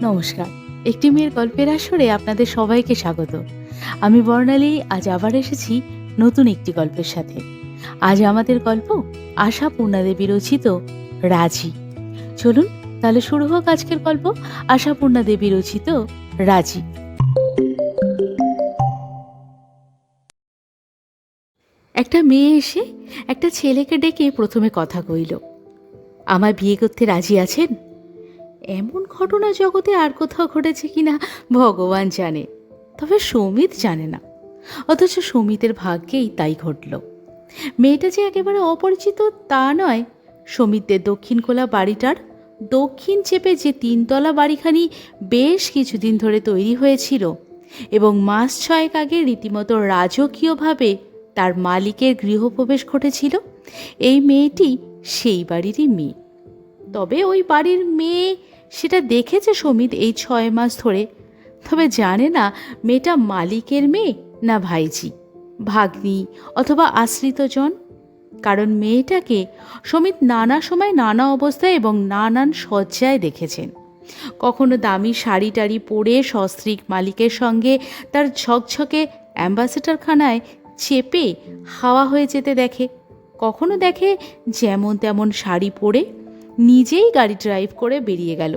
নমস্কার। একটি মেয়ের গল্পের আসরে আপনাদের সবাইকে স্বাগত। আমি বর্ণালী আজ আবার এসেছি নতুন একটি গল্পের সাথে। আজ আমাদের গল্প আশাপূর্ণা দেবী রচিত রাজি। চলুন তাহলে শুরু হোক আজকের গল্প আশাপূর্ণা দেবী রচিত রাজি। একটা মেয়ে এসে একটা ছেলেকে ডেকে প্রথমে কথা কইল, আমায় বিয়ে করতে রাজি আছেন? এমন ঘটনা জগতে আর কোথাও ঘটেছে কিনা ভগবান জানে, তবে সমিত জানে না। অথচ সমিতের ভাগ্যেই তাই ঘটল। মেয়েটা যে একেবারে অপরিচিত তা নয়। সমিতদের দক্ষিণ কোলা বাড়িটার দক্ষিণ চেপে যে 3তলা বাড়িখানি বেশ কিছুদিন ধরে তৈরি হয়েছিল এবং মাস 6 আগে রীতিমতো রাজকীয়ভাবে তার মালিকের গৃহপ্রবেশ ঘটেছিল, এই মেয়েটি সেই বাড়িরই মেয়ে। তবে ওই বাড়ির মেয়ে সেটা দেখেছে সমিত এই 6 মাস ধরে, তবে জানে না মেয়েটা মালিকের মেয়ে না ভাইজি, ভাগ্নি অথবা আশ্রিতজন। কারণ মেয়েটাকে সমিত নানা সময় নানা অবস্থায় এবং নানান সজ্জায় দেখেছেন। কখনো দামি শাড়ি টাড়ি পরে সস্ত্রীক মালিকের সঙ্গে তার ঝকঝকে অ্যাম্বাসেডরখানায় চেপে হাওয়া হয়ে যেতে দেখে, কখনো দেখে যেমন তেমন শাড়ি পরে নিজেই গাড়ি ড্রাইভ করে বেরিয়ে গেল,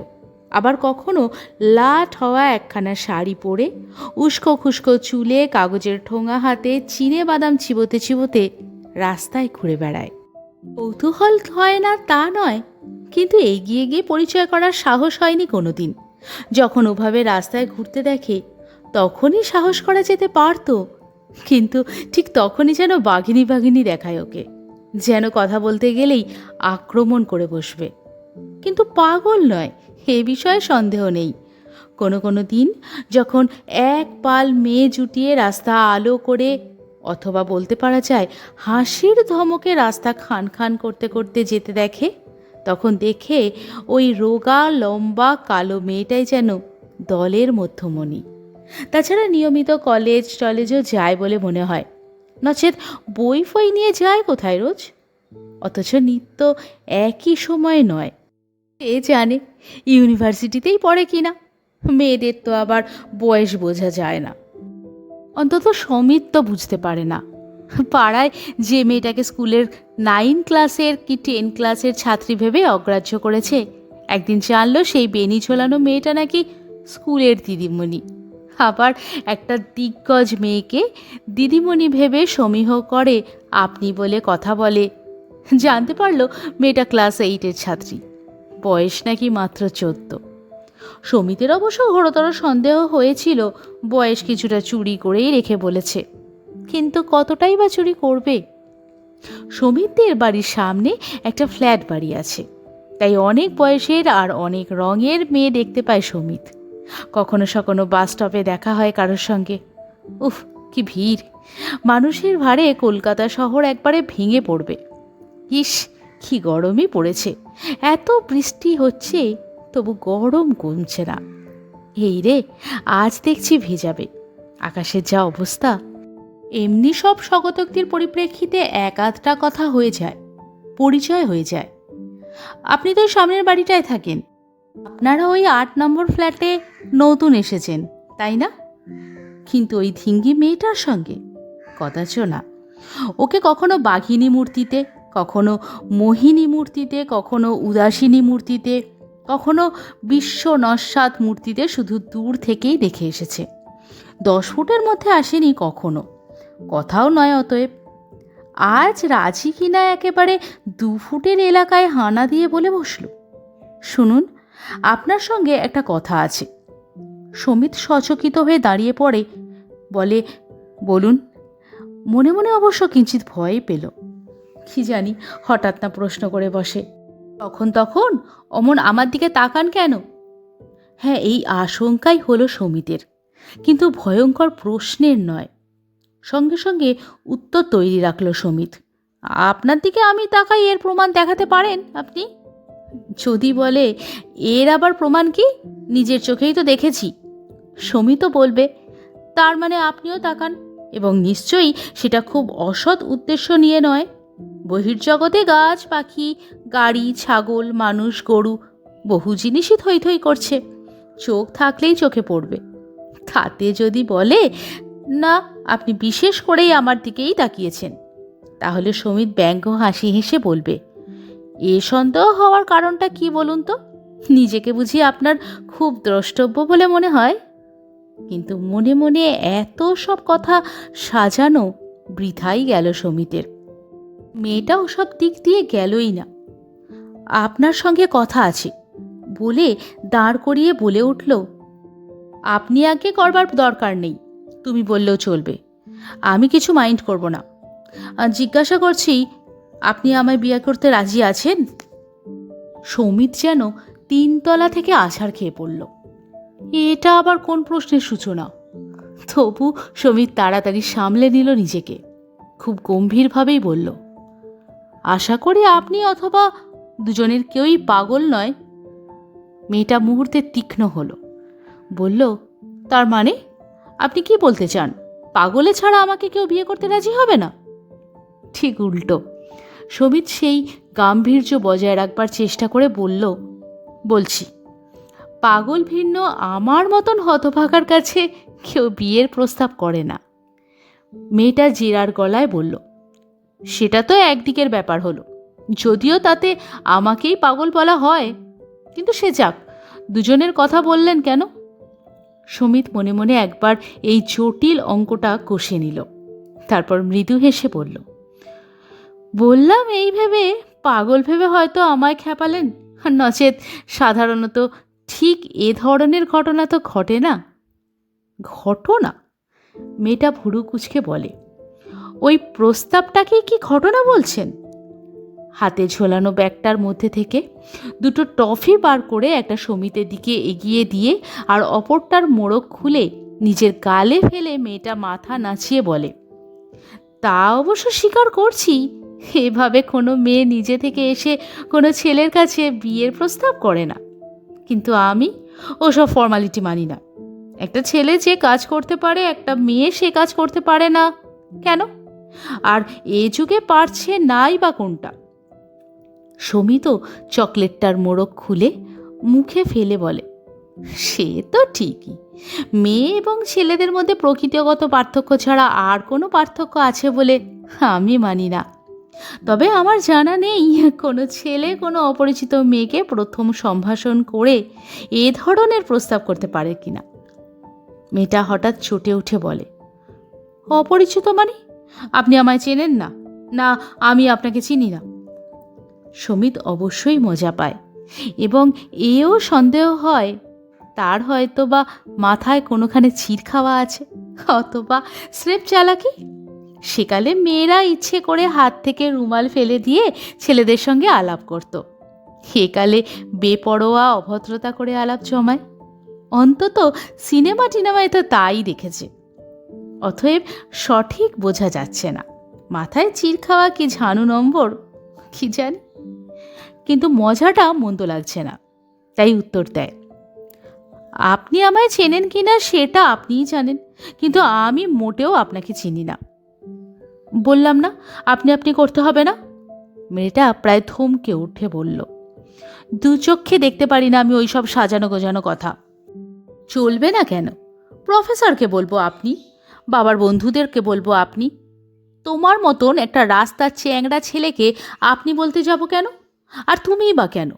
আবার কখনো লাট হওয়া একখানা শাড়ি পরে উস্কো খুস্কো চুলে কাগজের ঠোঙা হাতে চিনে বাদাম চিবোতে চিবোতে রাস্তায় ঘুরে বেড়ায়। কৌতূহল হয় না তা নয়, কিন্তু এগিয়ে গিয়ে পরিচয় করার সাহস হয়নি কোনোদিন। যখন ওভাবে রাস্তায় ঘুরতে দেখে তখনই সাহস করা যেতে পারত, কিন্তু ঠিক তখনই যেন বাঘিনী বাঘিনী দেখায় ওকে, যেন কথা বলতে গেলেই আক্রমণ করে বসবে। কিন্তু পাগল নয়, এ বিষয়ে সন্দেহ নেই। কোনো কোনো দিন যখন এক পাল মেয়ে জুটিয়ে রাস্তা আলো করে, অথবা বলতে পারা যায় হাসির ধমকে রাস্তা খান খান করতে করতে যেতে দেখে, তখন দেখে ওই রোগা লম্বা কালো মেয়েটাই যেন দলের মধ্যমণি। তাছাড়া নিয়মিত কলেজ টলেজও যায় বলে মনে হয়, নচেত বই ফই নিয়ে যায় কোথায় রোজ? অথচ নিত্য একই সময় নয়, এ জানে ইউনিভার্সিটিতেই পড়ে কিনা। মেয়েদের তো আবার বয়স বোঝা যায় না, অন্তত সমিত তো বুঝতে পারে না। পাড়ায় যে মেয়েটাকে স্কুলের 9 ক্লাসের কি 10 ক্লাসের ছাত্রী ভেবে অগ্রাহ্য করেছে, একদিন জানলো সেই বেনি ঝোলানো মেয়েটা নাকি স্কুলের দিদিমণি। আবার একটা দিগ্গজ মেয়েকে দিদিমণি ভেবে সমীহ করে, আপনি বলে কথা বলে। জানতে পারলো মেয়েটা ক্লাস 8-এর ছাত্রী, বয়স নাকি মাত্র 14। সমিতের অবশ্য ঘোরতর সন্দেহ হয়েছিল বয়স কিছুটা চুরি করেই রেখে বলেছে, কিন্তু কতটাই বা চুরি করবে। সমিতদের বাড়ির সামনে একটা ফ্ল্যাট বাড়ি আছে, তাই অনেক বয়সের আর অনেক রঙের মেয়ে দেখতে পায় সমিত। কখনো সখনো বাস স্টপে দেখা হয় কারোর সঙ্গে। উফ, কি ভিড়! মানুষের ভারে কলকাতা শহর একবারে ভেঙে পড়বে। ইস, কি গরমই পড়েছে! এত বৃষ্টি হচ্ছে তবু গরম কমছে না। এই রে, আজ দেখছি ভেজাবে। আকাশের যা অবস্থা! এমনি সব স্বগতোক্তির পরিপ্রেক্ষিতে এক আধটা কথা হয়ে যায়, পরিচয় হয়ে যায়। আপনি তো সামনের বাড়িটায় থাকেন, আপনারা ওই 8 নম্বর ফ্ল্যাটে নতুন এসেছেন তাই না? কিন্তু ওই ধিঙ্গি মেয়েটার সঙ্গে কদাচ না। ওকে কখনো বাঘিনী মূর্তিতে, কখনো মোহিনী মূর্তিতে, কখনো উদাসিনী মূর্তিতে, কখনো বিশ্ব নস্বাত মূর্তিতে শুধু দূর থেকেই দেখে এসেছে। 10 ফুটের মধ্যে আসেনি কখনো, কথাও নয় অতএব। আজ রাজি কিনা একেবারে 2 ফুটের এলাকায় হানা দিয়ে বলে বসল, শুনুন, আপনার সঙ্গে একটা কথা আছে। সমিত সচকিত হয়ে দাঁড়িয়ে পড়ে, বলে, বলুন। মনে মনে অবশ্য কিঞ্চিত ভয় পেল, কি জানি হঠাৎ না প্রশ্ন করে বসে। তখন অমন আমার দিকে তাকান কেন? হ্যাঁ, এই আশঙ্কাই হলো সমিতের, কিন্তু ভয়ঙ্কর প্রশ্নের নয়। সঙ্গে সঙ্গে উত্তর তৈরি রাখল সমিত, আপনার দিকে আমি তাকাই এর প্রমাণ দেখাতে পারেন আপনি? যদি বলে এর আবার প্রমাণ কি, নিজের চোখেই তো দেখেছি, সমিতও বলবে তার মানে আপনিও তাকান, এবং নিশ্চয়ই সেটা খুব অসৎ উদ্দেশ্য নিয়ে নয়। বহির্জগতে গাছ পাখি গাড়ি ছাগল মানুষ গরু বহু জিনিসই থই থই করছে, চোখ থাকলেই চোখে পড়বে। তাতে যদি বলে না, আপনি বিশেষ করেই আমার দিকেই তাকিয়েছেন, তাহলে সমিত ব্যঙ্গ হাসি হেসে বলবে, এ সন্দেহ হওয়ার কারণটা কি বলুন তো? নিজেকে বুঝি আপনার খুব দ্রষ্টব্য বলে মনে হয়? কিন্তু মনে মনে এত সব কথা সাজানো বৃথাই গেল সমিতের। মেয়েটা ওসব দিক দিয়ে গেলই না। আপনার সঙ্গে কথা আছে বলে দাঁড় করিয়ে বলে উঠল, আপনি আগে করবার দরকার নেই, তুমি বললেও চলবে, আমি কিছু মাইন্ড করব না। জিজ্ঞাসা করছি, আপনি আমায় বিয়ে করতে রাজি আছেন? সমিত যেন 3 তলা থেকে আছাড় খেয়ে পড়ল। এটা আবার কোন প্রশ্নের সূচনা? তবু সমিত তাড়াতাড়ি সামলে নিল নিজেকে, খুব গম্ভীরভাবেই বলল, আশা করি আপনি অথবা দুজনের কেউই পাগল নয়। মেয়েটা মুহূর্তে তীক্ষ্ণ হলো, বলল, তার মানে আপনি কি বলতে চান? পাগলে ছাড়া আমাকে কেউ বিয়ে করতে রাজি হবে না? ঠিক উল্টো। সমিত সেই গাম্ভীর্য বজায় রাখবার চেষ্টা করে বলল, বলছি, পাগল ভিন্ন আমার মতন হতভাগার কাছে কেউ বিয়ের প্রস্তাব করে না। মেয়েটা জেরার গলায় বলল, সেটা তো একদিকের ব্যাপার হলো, যদিও তাতে আমাকেই পাগল বলা হয়, কিন্তু সে যাক, দুজনের কথা বললেন কেন? সমিত মনে মনে একবার এই জটিল অঙ্কটা কষে নিল, তারপর মৃদু হেসে বলল, বললাম এই ভেবে, পাগল ভেবে হয়তো আমায় খেপালেন, নচেত সাধারণত ঠিক এ ধরনের ঘটনা তো ঘটে না। ঘটনা? মেয়েটা ভুরু কুঁচকে বলে, ওই প্রস্তাবটাকে কি ঘটনা বলছেন? হাতে ঝোলানো ব্যাগটার মধ্যে থেকে 2টো টফি বার করে একটা সমিতের দিকে এগিয়ে দিয়ে আর অপরটার মোড়ক খুলে নিজের গালে ফেলে মেয়েটা মাথা নাচিয়ে বলে, তা অবশ্য স্বীকার করছি, এভাবে কোনো মেয়ে নিজে থেকে এসে কোনো ছেলের কাছে বিয়ের প্রস্তাব করে না, কিন্তু আমি ওসব ফর্মালিটি মানি না। একটা ছেলে যে কাজ করতে পারে একটা মেয়ে সে কাজ করতে পারে না কেন? আর এ যুগে পারছে নাই বা কোনটা? সমিত চকলেটটার মোড়ক খুলে মুখে ফেলে বলে, সে তো ঠিকই, মেয়ে এবং ছেলেদের মধ্যে প্রকৃতিগত পার্থক্য ছাড়া আর কোনো পার্থক্য আছে বলে আমি মানি না। তবে আমার জানা নেই কোনো ছেলে কোনো অপরিচিত মেয়েকে প্রথম সম্ভাষণ করে এ ধরনের প্রস্তাব করতে পারে কিনা। মেয়েটা হঠাৎ চটে উঠে বলে, অপরিচিত মানে আপনি আমায় চেনেন না? না আমি আপনাকে চিনি না? সমিত অবশ্যই মজা পায় এবং এও সন্দেহ হয় তার হয়তো বা মাথায় কোনোখানে চিড় খাওয়া আছে, অথবা স্রেফ চালাকি। সেকালে মেয়েরা ইচ্ছে করে হাত থেকে রুমাল ফেলে দিয়ে ছেলেদের সঙ্গে আলাপ করত, সেকালে বেপরোয়া অভদ্রতা করে আলাপ জমায়। অন্তত সিনেমা টিনেমায় তো তাই দেখেছে। অতএব সঠিক বোঝা যাচ্ছে না মাথায় চিড় খাওয়া কি ঝানু নম্বর কি জানি, কিন্তু মজাটা মন্দ লাগছে না, তাই উত্তর দেয়, আপনি আমায় চেনেন কিনা সেটা আপনিই জানেন, কিন্তু আমি মোটেও আপনাকে চিনি না। বললাম না আপনি আপনি করতে হবে না? মেয়েটা প্রায় থমকে উঠে বলল, 2 চক্ষে দেখতে পারি না আমি ওই সব সাজানো গোজানো কথা। চলবে না কেন? প্রফেসরকে বলবো আপনি, বাবার বন্ধুদেরকে বলবো আপনি, তোমার মতন একটা রাস্তার চ্যাংড়া ছেলেকে আপনি বলতে যাব কেন? আর তুমিই বা কেন?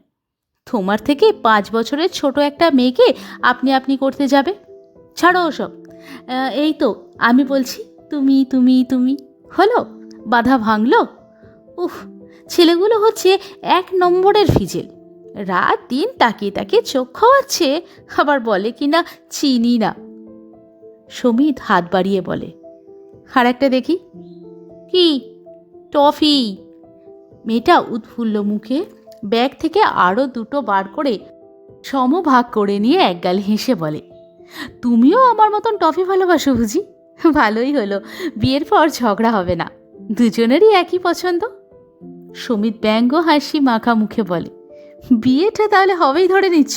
তোমার থেকে 5 বছরের ছোট একটা মেয়েকে আপনি আপনি করতে যাবে? ছাড়ো ওসব। এই তো আমি বলছি তুমি তুমি তুমি, হলো? বাধা ভাঙলো? উফ, ছেলেগুলো হচ্ছে 1 নম্বরের ফিজেল, রাত দিন তাকিয়ে তাকিয়ে চোখ খাওয়াচ্ছে, আবার বলে কিনা চিনি না। সমিত হাত বাড়িয়ে বলে, আর একটা দেখি। কি? টফি। মেয়েটা উৎফুল্ল মুখে ব্যাগ থেকে আরও 2টো বার করে সমভাগ করে নিয়ে একগাল হেসে বলে, তুমিও আমার মতন টফি ভালোবাসো বুঝি? ভালোই হলো, বিয়ের পর ঝগড়া হবে না, দুজনেরই একই পছন্দ। সমিত ব্যঙ্গ হাসি মাখা মুখে বলে, বিয়েটা তাহলে হবেই ধরে নিচ্ছ?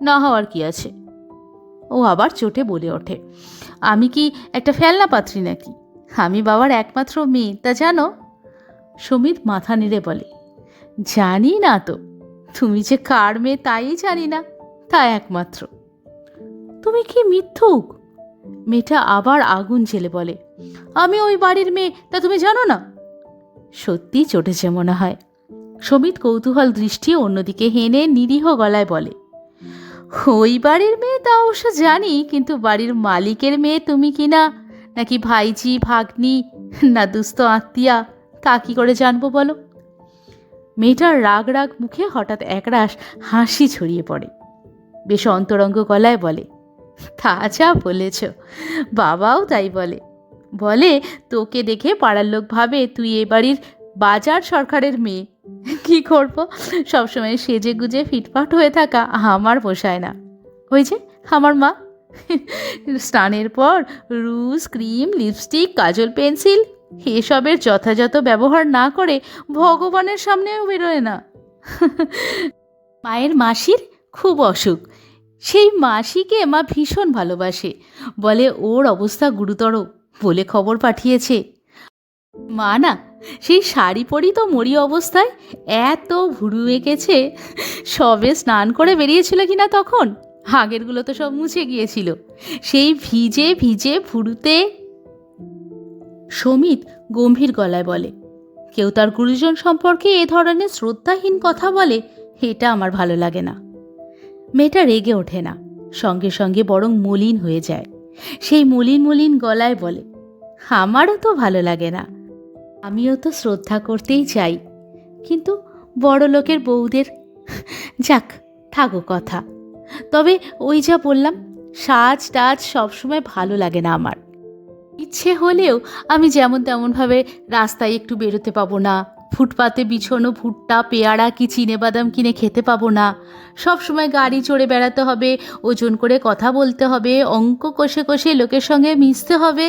না হওয়ার কি আছে? ও আবার চটে বলে ওঠে, আমি কি একটা ফেলনা পাত্রী নাকি? আমি বাবার একমাত্র মেয়ে, তা জানো? সমিত মাথা নেড়ে বলে, জানি না তো, তুমি যে কার মেয়ে তাই জানি না, তা একমাত্র। তুমি কি মিথ্যুক? মেয়েটা আবার আগুন জ্বেলে বলে, আমি ওই বাড়ির মেয়ে, তা তুমি জানো না? সত্যি চটেছে মনে হয়। সমিত কৌতূহল দৃষ্টি অন্যদিকে হেনে নিরীহ গলায় বলে, ওই বাড়ির মেয়ে তা অবশ্য জানি, কিন্তু বাড়ির মালিকের মেয়ে তুমি কিনা, নাকি ভাইজি ভাগ্নি, না দুস্থ আত্মীয়া, তা কি করে জানবো বলো? মেয়েটার রাগ রাগ মুখে হঠাৎ একরাশ হাসি ছড়িয়ে পড়ে। বেশ অন্তরঙ্গ গলায় বলে, তা যা বলেছ, বাবাও তাই বলে। বলে তোকে দেখে পাড়ার লোক ভাবে তুই এ বাড়ির বাজার সরকারের মেয়ে। কি করবো, সবসময় সেজে গুজে ফিটফাট হয়ে থাকা আমার পোষায় না। ওই যে আমার মা, স্নানের পর রুজ, ক্রিম, লিপস্টিক, কাজল, পেন্সিল এসবের যথাযথ ব্যবহার না করে ভগবানের সামনেও বেরোয় না। মায়ের মাসির খুব অসুখ, সেই মাসিকে মা ভীষণ ভালোবাসে, বলে ওর অবস্থা গুরুতর বলে খবর পাঠিয়েছে। মা না সেই শাড়ি পরি তো মরি অবস্থায় এত ভুরু এঁকেছে, সবে স্নান করে বেরিয়েছিল কিনা তখন, আগেরগুলো তো সব মুছে গিয়েছিল, সেই ভিজে ভিজে ভুরুতে। সমিত গম্ভীর গলায় বলে, কেউ তার গুরুজন সম্পর্কে এ ধরনের শ্রদ্ধাহীন কথা বলে, এটা আমার ভালো লাগে না। মেয়েটা রেগে ওঠে না, সঙ্গে সঙ্গে বরং মলিন হয়ে যায়। সেই মলিন মলিন গলায় বলে, আমারও তো ভালো লাগে না, আমিও তো শ্রদ্ধা করতেই চাই, কিন্তু বড় লোকের বউদের। যাক, থাকো কথা। তবে ওই যা বললাম, সাজ টাজ সবসময় ভালো লাগে না আমার। ইচ্ছে হলেও আমি যেমন তেমনভাবে রাস্তায় একটু বেরোতে পাবো না, ফুটপাতে বিছানো ভুট্টা, পেয়ারা কি চিনেবাদাম কিনে খেতে পাবো না, সবসময় গাড়ি চড়ে বেড়াতে হবে, ওজন করে কথা বলতে হবে, অঙ্ক কষে কষে লোকের সঙ্গে মিশতে হবে।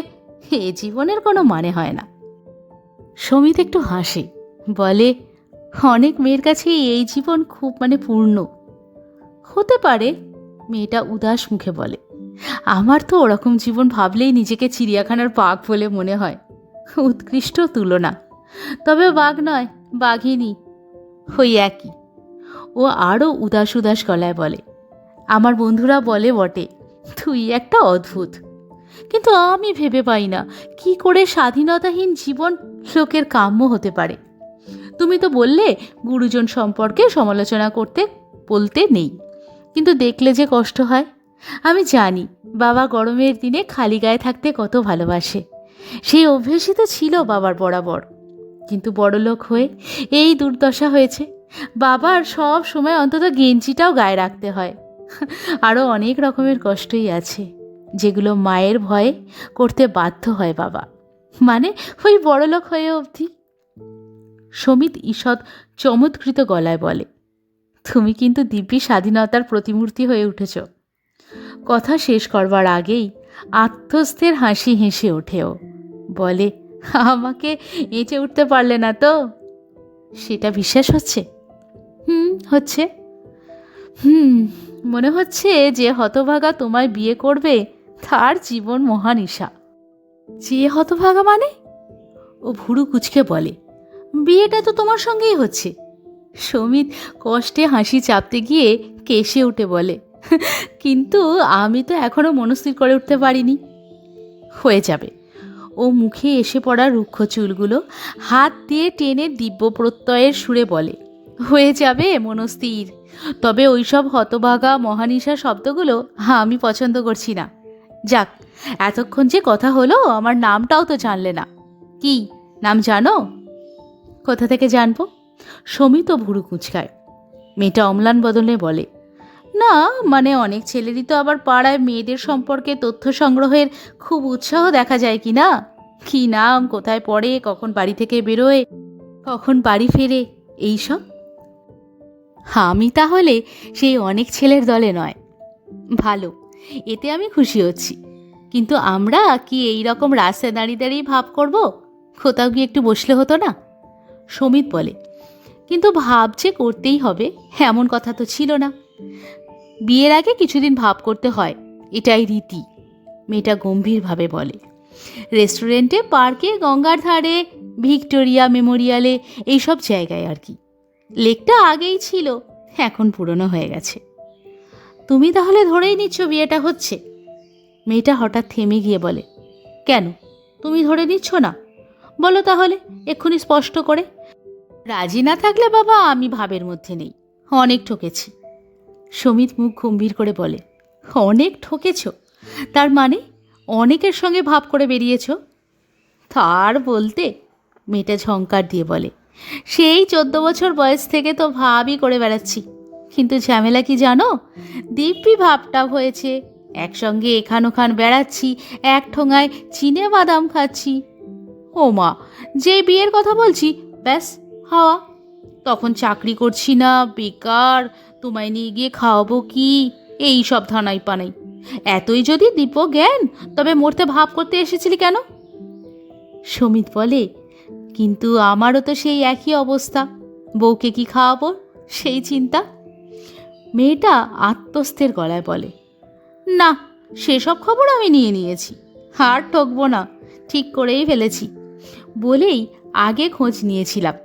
এ জীবনের কোনো মানে হয় না। সমিত একটু হাসে, বলে, অনেক মেয়ের কাছে এই জীবন খুব পূর্ণ হতে পারে। মেয়েটা উদাস মুখে বলে, আমার তো ওরকম জীবন ভাবলেই নিজেকে চিড়িয়াখানার বাঘ বলে মনে হয়, উৎকৃষ্ট তুলনা। তবে বাঘ নয়, বাঘিনী, ওই একই। ও আরও উদাস উদাস গলায় বলে, আমার বন্ধুরা বলে বটে তুই একটা অদ্ভুত, কিন্তু আমি ভেবে পাই না কি করে স্বাধীনতাহীন জীবন লোকের কাম্য হতে পারে। তুমি তো বললে গুরুজন সম্পর্কে সমালোচনা করতে বলতে নেই, কিন্তু দেখলে যে কষ্ট হয়। আমি জানি বাবা গরমের দিনে খালি গায়ে থাকতে কত ভালোবাসে, সেই অভ্যেসই তো ছিল বাবার বরাবর, কিন্তু বড়লোক হয়ে এই দুর্দশা হয়েছে। বাবার সব সময় অন্তত গেঞ্জিটাও গায়ে রাখতে হয়। আরও অনেক রকমের কষ্টই আছে, যেগুলো মায়ের ভয়ে করতে বাধ্য হয় বাবা, ওই বড়লোক হয়ে অবধি। সমিত ঈষৎ চমৎকৃত গলায় বলে, তুমি কিন্তু দিব্যি স্বাধীনতার প্রতিমূর্তি হয়ে উঠেছ। কথা শেষ করবার আগেই আত্মস্থের হাসি হেসে ওঠেও, বলে, আমাকে এঁচে উঠতে পারলে না তো? সেটা বিশ্বাস হচ্ছে? হচ্ছে। মনে হচ্ছে যে হতভাগা তোমায় বিয়ে করবে তার জীবন মহানিশা। যে হতভাগা মানে? ও ভুরু কুচকে বলে, বিয়েটা তো তোমার সঙ্গেই হচ্ছে। সমিত কষ্টে হাসি চাপতে গিয়ে কেসে উঠে বলে, কিন্তু আমি তো এখনো মনস্থির করে উঠতে পারিনি। হয়ে যাবে। ও মুখে এসে পড়া রুক্ষ চুলগুলো হাত দিয়ে টেনে দিব্য প্রত্যয়ের সুরে বলে, হয়ে যাবে মনস্থির। তবে ওইসব হতভাগা মহানিশা শব্দগুলো আমি পছন্দ করছি না। যাক, এতক্ষণ যে কথা হলো, আমার নামটাও তো জানলে না। কি নাম জানো? কোথা থেকে জানবো? সমিত ভুরু কুঁচকায়। মেয়েটা অম্লান বদলে বলে, না অনেক ছেলেরই তো আবার পাড়ায় মেয়েদের সম্পর্কে তথ্য সংগ্রহের খুব উৎসাহ দেখা যায় কি না, কি নাম, কোথায় পড়ে, কখন বাড়ি থেকে বেরোয়, কখন বাড়ি ফেরে, এইসব। আমি তাহলে সেই অনেক ছেলের দলে নয়। ভালো, এতে আমি খুশি হচ্ছি। কিন্তু আমরা কি এই রকম রাস্তায় দাঁড়িয়ে দাঁড়িয়ে ভাব করব? কোথাও গিয়ে একটু বসলে হতো না? সমিত বলে, কিন্তু ভাব যে করতেই হবে এমন কথা তো ছিল না। বিয়ের আগে কিছুদিন ভাব করতে হয়, এটাই রীতি। মেয়েটা গম্ভীরভাবে বলে, রেস্টুরেন্টে, পার্কে, গঙ্গার ধারে, ভিক্টোরিয়া মেমোরিয়ালে, এইসব জায়গায় আর কি। লেকটা আগেই ছিল, এখন পুরনো হয়ে গেছে। তুমি তাহলে ধরেই নিচ্ছ বিয়েটা হচ্ছে? মেয়েটা হঠাৎ থেমে গিয়ে বলে, কেন, তুমি ধরে নিচ্ছ না? বলো তাহলে এক্ষুনি স্পষ্ট করে। রাজি না থাকলে বাবা আমি ভাবের মধ্যে নেই, অনেক ঠকেছি। সমিত মুখ গম্ভীর করে বলে, অনেক ঠকেছ? তার মানে অনেকের সঙ্গে ভাব করে বেরিয়েছ? তার বলতে, মেয়েটা ঝংকার দিয়ে বলে, সেই 14 বছর বয়স থেকে তো ভাবই করে বেড়াচ্ছি। কিন্তু ঝামেলা কি জানো? দিব্যি ভাবটা হয়েছে, একসঙ্গে এখান ওখান বেড়াচ্ছি, এক ঠোঙায় চিনে বাদাম খাচ্ছি। ও মা, যে বিয়ের কথা বলছি ব্যাস হাওয়া। তখন চাকরি করছি না, বেকার, তোমায় নিয়ে গিয়ে খাওয়াবো কি, এই সব ধানাই পানাই। এতই যদি দিব্য জ্ঞান, তবে মরতে ভাব করতে এসেছিলি কেন? সমিত বলে, কিন্তু আমারও তো সেই একই অবস্থা, বউকে কি খাওয়াবো সেই চিন্তা। মেয়েটা আত্মস্থের গলায় বলে, না, সেসব খবর আমি নিয়ে নিয়েছি, আর ঠকবো না, ঠিক করেই ফেলেছি। বলেই আগে খোঁজ নিয়েছিলাম,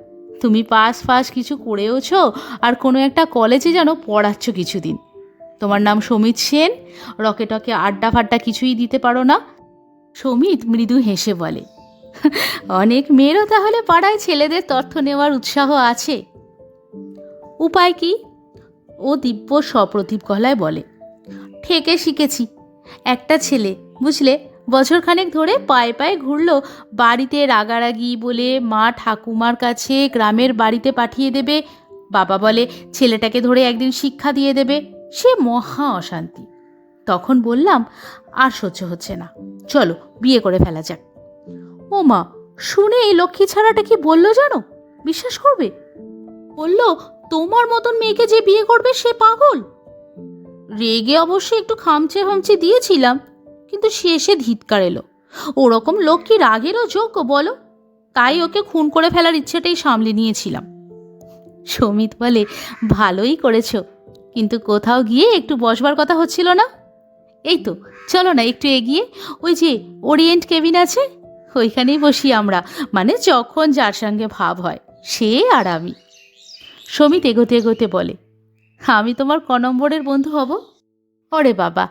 তুমি পাস কিছু করেওছ, আর কোনো একটা কলেজে যেন পড়াচ্ছ কিছুদিন। তোমার নাম সমিত সেন, রকে টকে আড্ডা ফাড্ডা কিছুই দিতে পারো না। সমিত মৃদু হেসে বলে, অনেক মেয়েরও তাহলে পাড়ায় ছেলেদের তথ্য নেওয়ার উৎসাহ আছে। উপায় কি? ও দিব্য সপ্রতিভ গলায় বলে, ঠেকে শিখেছি। একটা ছেলে বুঝলে, বছরখানেক ধরে পায়ে পায়ে ঘুরলো, বাড়িতে রাগারাগি বলে মা ঠাকুমার কাছে গ্রামের বাড়িতে পাঠিয়ে দেবে, বাবা বলে ছেলেটাকে ধরে একদিন শিক্ষা দিয়ে দেবে, সে মহা অশান্তি। তখন বললাম, আর সহ্য হচ্ছে না, চলো বিয়ে করে ফেলা যাক। ও মা, শুনে এই লক্ষ্মী ছাড়াটা কি বললো জানো? বিশ্বাস করবে? বলল, তোমার মতন মেয়েকে যে বিয়ে করবে সে পাগল। রেগে অবশ্যই একটু খামচে খামচে দিয়েছিলাম, কিন্তু শেষে ধিৎকার এলো। ওরকম লোক কি রাগেরও যোগ্য বলো? তাই ওকে খুন করে ফেলার ইচ্ছেটাই সামলে নিয়েছিলাম। সমিত বলে, ভালোই করেছো, কিন্তু কোথাও গিয়ে একটু বসবার কথা হচ্ছিল না? এই তো, চলো না একটু এগিয়ে, ওই যে ওরিয়েন্ট কেবিন আছে, ওইখানেই বসি আমরা, মানে যখন যার সঙ্গে ভাব হয়, সে আর আমি। সমিত এগোতে এগোতে বলে, আমি তোমার ক নম্বরের বন্ধু হব? ওরে বাবা,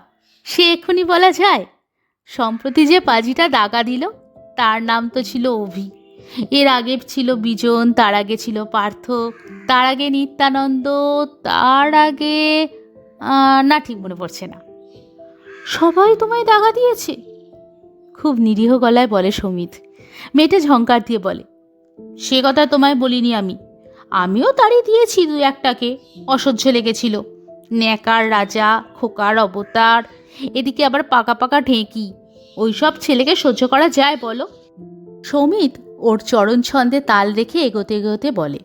সে এক্ষুনি বলা যায়? সম্প্রতি যে পাজিটা দাগা দিল, তার নাম তো ছিল অভি, এর আগে ছিল বিজন, তার আগে ছিল পার্থ, তার আগে নিত্যানন্দ, তার আগে না, ঠিক মনে পড়ছে না। সবাই তোমায় দাগা দিয়েছে? খুব নিরীহ গলায় বলে সমিত। মেয়েটা ঝংকার দিয়ে বলে, সে কথা তোমায় বলিনি আমি, আমিও তাড়িয়ে দিয়েছি দু একটাকে, অসহ্য লেগেছিল। ন্যাকার রাজা, খোকার অবতার, এদিকে আবার পাকা পাকা ঢেঁকি, ওইসব ছেলেকে সহ্য করা যায় বলো? সমিত ওর চরণ ছন্দে তাল রেখে এগোতে এগোতে বলে,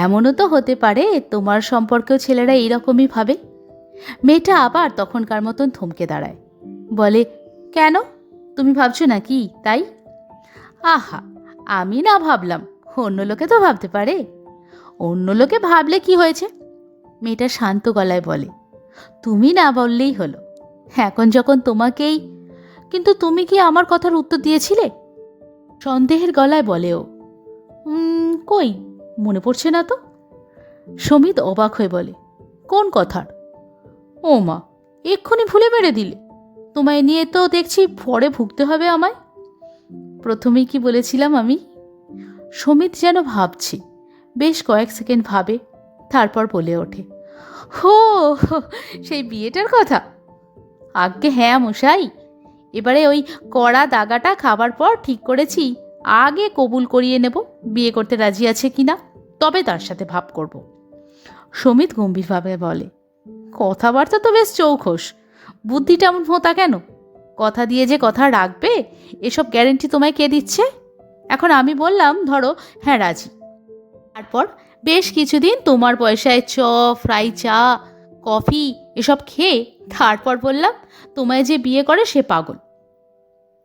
এমনও তো হতে পারে তোমার সম্পর্কেও ছেলেরা এইরকমই ভাবে। মেয়েটা আবার তখনকার মতন থমকে দাঁড়ায়, বলে, কেন, তুমি ভাবছো নাকি তাই? আহা, আমি না ভাবলাম, অন্য লোকে তো ভাবতে পারে। অন্য লোকে ভাবলে কি হয়েছে? মেয়েটা শান্ত গলায় বলে, তুমি না বললেই হলো, এখন যখন তোমাকেই। কিন্তু তুমি কি আমার কথার উত্তর দিয়েছিলে? সন্দেহের গলায় বলে ও। কই, মনে পড়ছে না তো। সমিত অবাক হয়ে বলে, কোন কথার? ও মা, এক্ষুনি ভুলে মেরে দিলে? তোমায় নিয়ে তো দেখছি পরে ভুগতে হবে আমায়। প্রথমেই কি বলেছিলাম আমি? সমিত যেন ভাবছি, বেশ কয়েক সেকেন্ড ভাবে, তারপর বলে ওঠে, হো, সেই বিয়েটার কথা? আজ্ঞে হ্যাঁ মশাই, এবারে ওই কড়া দাগাটা খাবার পর ঠিক করেছি, আগে কবুল করিয়ে নেব বিয়ে করতে রাজি আছে কিনা, তবে তার সাথে ভাব করব। সমিত গম্ভীরভাবে বলে, কথাবার্তা তো বেশ চৌখোস, বুদ্ধিটা এমন ভোঁতা কেন? কথা দিয়ে যে কথা রাখবে, এসব গ্যারেন্টি তোমায় কে দিচ্ছে? এখন আমি বললাম ধরো হ্যাঁ রাজি, তারপর বেশ কিছুদিন তোমার পয়সায় ফ্রাই চা, কফি এসব খেয়ে তারপর বললাম তোমায় যে বিয়ে করে সে পাগল।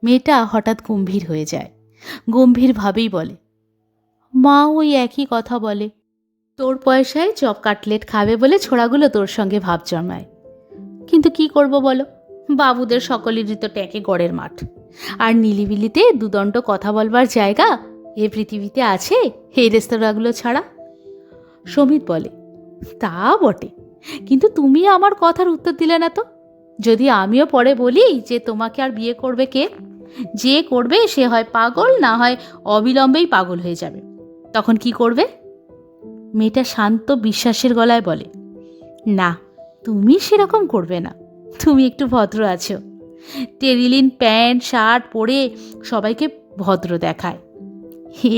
মেয়েটা হঠাৎ গম্ভীর হয়ে যায়, গম্ভীরভাবেই বলে, মা ওই একই কথা বলে, তোর পয়সায় চপ কাটলেট খাবে বলে ছোড়াগুলো তোর সঙ্গে ভাব জমায়। কিন্তু কি করব বলো, বাবুদের সকলেরই তো ট্যাঁকে গড়ের মাঠ, আর নিলিবিলিতে দুদণ্ড কথা বলবার জায়গা এ পৃথিবীতে আছে এই রেস্তোরাঁগুলো ছাড়া? সমিত বলে, তা বটে, কিন্তু তুমি আমার কথার উত্তর দিলে না তো। যদি আমিও পরে বলি যে তোমাকে আর বিয়ে করবে কে, যে করবে সে হয় পাগল, না হয় অবিলম্বেই পাগল হয়ে যাবে, তখন কি করবে? মেয়েটা শান্ত বিশ্বাসের গলায় বলে, না, তুমি সেরকম করবে না, তুমি একটু ভদ্র আছো। টেরিলিন প্যান্ট শার্ট পরে সবাইকে ভদ্র দেখায়।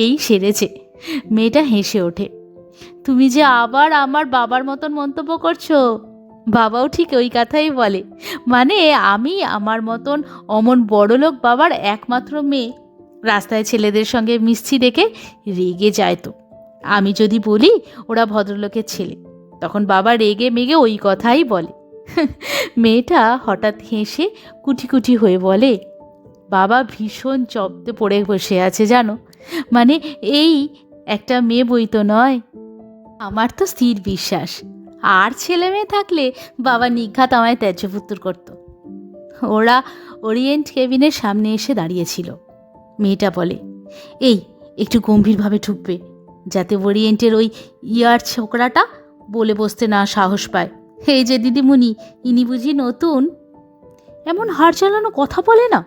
এই সেরেছে। মেয়েটা হেসে ওঠে। তুমি যে আবার আমার বাবার মতন মন্তব্য করছো। বাবাও ঠিক ওই কথাই বলে, মানে আমি আমার মতন অমন বড়লোক বাবার একমাত্র মেয়ে। রাস্তায় ছেলেদের সঙ্গে মিশছি দেখে রেগে যায় তো। আমি যদি বলি ওরা ভদ্রলোকের ছেলে, তখন বাবা রেগে মেগে ওই কথাই বলে। মেয়েটা হঠাৎ হেসে কুটি কুটি হয়ে বলে, বাবা ভীষণ চপ্তে পড়ে বসে আছে জানো, মানে এই একটা মেয়ে বই তো নয়। আমার তো স্থির বিশ্বাস, আর ছেলে মেয়ে থাকলে বাবা নিঘাত আমায় ত্যায্যপুত্র করত। ওরা ওরিয়েন্ট কেবিনের সামনে এসে দাঁড়িয়েছিল। মেয়েটা বলে, এই একটু গম্ভীরভাবে ঢুকবে, যাতে ওরিয়েন্টের ওই ইয়ার ছোকরাটা বলে বসতে না সাহস পায়, এই যে দিদিমণি, ইনি বুঝি নতুন। এমন হাড় চালানো কথা বলে না।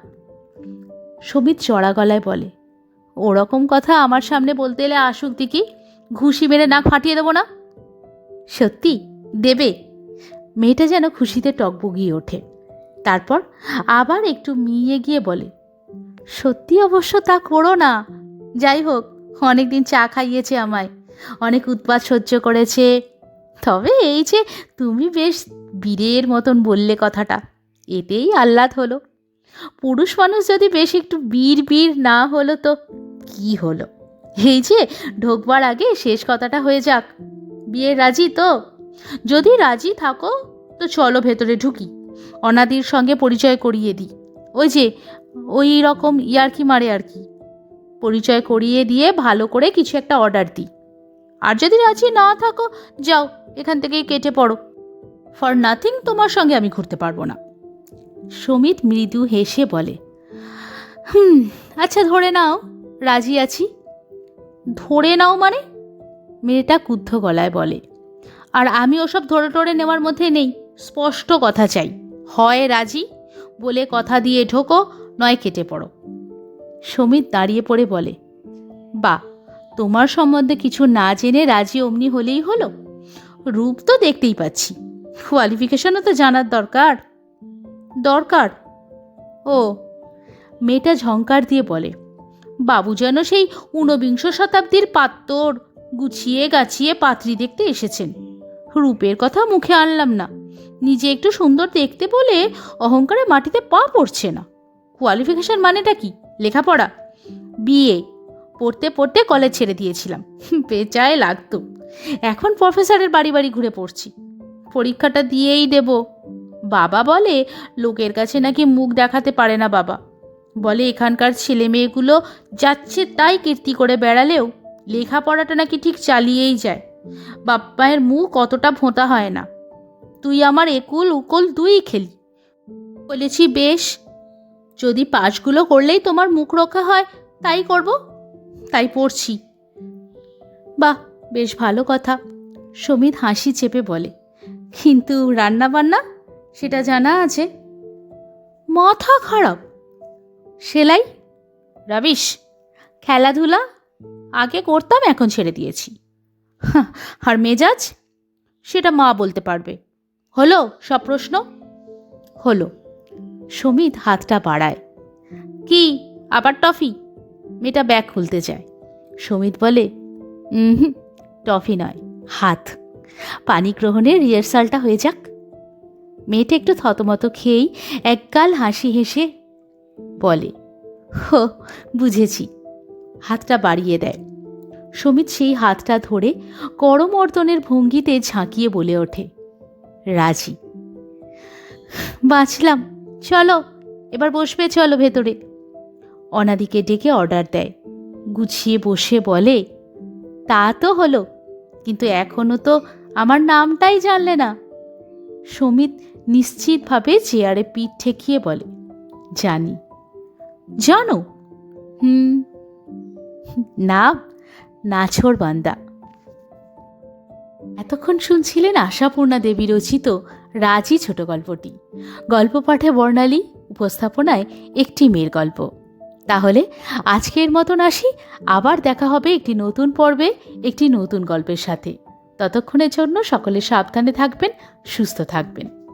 সমিত চড়া গলায় বলে, ওরকম কথা আমার সামনে বলতে এলে আসুক দেখি, ঘুষি মেরে নাক ফাটিয়ে দেবো না। সত্যি দেবে? মেয়েটা যেন খুশিতে টকবগিয়ে ওঠে। তারপর আবার একটু মিয়ে গিয়ে বলে, সত্যি অবশ্য তা করো না। যাই হোক, অনেকদিন চা খাইয়েছে আমায়, অনেক উৎপাত সহ্য করেছে। তবে এই যে তুমি বেশ বীরের মতন বললে কথাটা, এতেই আহ্লাদ হলো। পুরুষ মানুষ যদি বেশ একটু বীর বীর না হলো তো কি হলো? এই যে ঢোকবার আগে শেষ কথাটা হয়ে যাক, বিয়ে রাজি তো? যদি রাজি থাকো তো চলো ভেতরে ঢুকি, অনাদির সঙ্গে পরিচয় করিয়ে দিই। ওই যে ওই রকম ইয়ার্কি মারে আর কি, পরিচয় করিয়ে দিয়ে ভালো করে কিছু একটা অর্ডার দিই। আর যদি রাজি না থাকো, যাও এখান থেকেই কেটে পড়ো। ফর নাথিং তোমার সঙ্গে আমি ঘুরতে পারবো না। সমিত মৃদু হেসে বলে, আচ্ছা ধরে নাও রাজি আছি। ধরে নাও মানে? মেয়েটা কুদ্ধ গলায় বলে, আর আমি ওসব ধরে টরে নেওয়ার মধ্যে নেই। স্পষ্ট কথা চাই, হয় রাজি বলে কথা দিয়ে ঢোকো, নয় কেটে পড়ো। সমিত দাঁড়িয়ে পড়ে বলে, বা তোমার সম্বন্ধে কিছু না জেনে রাজি অমনি হলেই হলো? রূপ তো দেখতেই পাচ্ছি, কোয়ালিফিকেশনও তো জানার দরকার। দরকার? ও। মেয়েটা ঝংকার দিয়ে বলে, বাবু যেন সেই ঊনবিংশ শতাব্দীর পাত্তর, গুছিয়ে গাছিয়ে পাত্রী দেখতে এসেছেন। রূপের কথা মুখে আনলাম না, নিজে একটু সুন্দর দেখতে বলে অহংকারে মাটিতে পা পড়ছে না। কোয়ালিফিকেশন মানেটা কি? লেখাপড়া? বিয়ে পড়তে পড়তে কলেজ ছেড়ে দিয়েছিলাম, পেঁচায় লাগতো। এখন প্রফেসরের বাড়ি বাড়ি ঘুরে পড়ছি, পরীক্ষাটা দিয়েই দেব। বাবা বলে লোকের কাছে নাকি মুখ দেখাতে পারে না বাবা, বলে এখানকার ছেলে মেয়েগুলো যাচ্ছে তাই কীর্তি করে বেড়ালেও লেখাপড়াটা নাকি ঠিক চালিয়েই যায়। বাপ্পায়ের মুখ কতটা ভোঁতা হয় না। তুই আমার একুল উকুল দুই খেলি। বলেছি বেশ, যদি পাশগুলো করলেই তোমার মুখ রক্ষা হয় তাই করব, তাই পড়ছি। বাহ, বেশ ভালো কথা। সমিত হাসি চেপে বলে, কিন্তু রান্না বান্না সেটা জানা আছে? মাথা খারাপ। সেলাই? রাবিশ। খেলাধুলা আগে করতাম, এখন ছেড়ে দিয়েছি। আর মেজাজ? সেটা মা বলতে পারবে। হলো সব প্রশ্ন? হলো। সমিত হাতটা বাড়ায়। কি আবার টফি? মেয়েটা ব্যাগ খুলতে যায়। সমিত বলে, টফি নয়, হাত। পানি গ্রহণের রিহার্সালটা হয়ে যাক। মেয়েটা একটু থতমত খেয়েই একগাল হাসি হেসে বলে, হো বুঝেছি। হাতটা বাড়িয়ে দেয়। সমিত সেই হাতটা ধরে করমর্দনের ভঙ্গিতে ঝাঁকিয়ে বলে ওঠে, রাজি। বাঁচলাম। চলো এবার বসবে, চলো ভেতরে। অনাদিকে ডেকে অর্ডার দেয়। গুছিয়ে বসে বলে, তা তো হলো, কিন্তু এখনো তো আমার নামটাই জানলে না। সমিত নিশ্চিতভাবে চেয়ারে পিঠ ঠেকিয়ে বলে, জানি। জানো? নাম নাছোড়বান্দা। এতক্ষণ শুনছিলেন আশাপূর্ণা দেবী রচিত রাজি ছোট গল্পটি। গল্প পাঠে বর্ণালী, উপস্থাপনায় একটি মেয়ের গল্প। তাহলে আজকের মতন আসি, আবার দেখা হবে একটি নতুন পর্বে একটি নতুন গল্পের সাথে। ততক্ষণের জন্য সকলে সাবধানে থাকবেন, সুস্থ থাকবেন।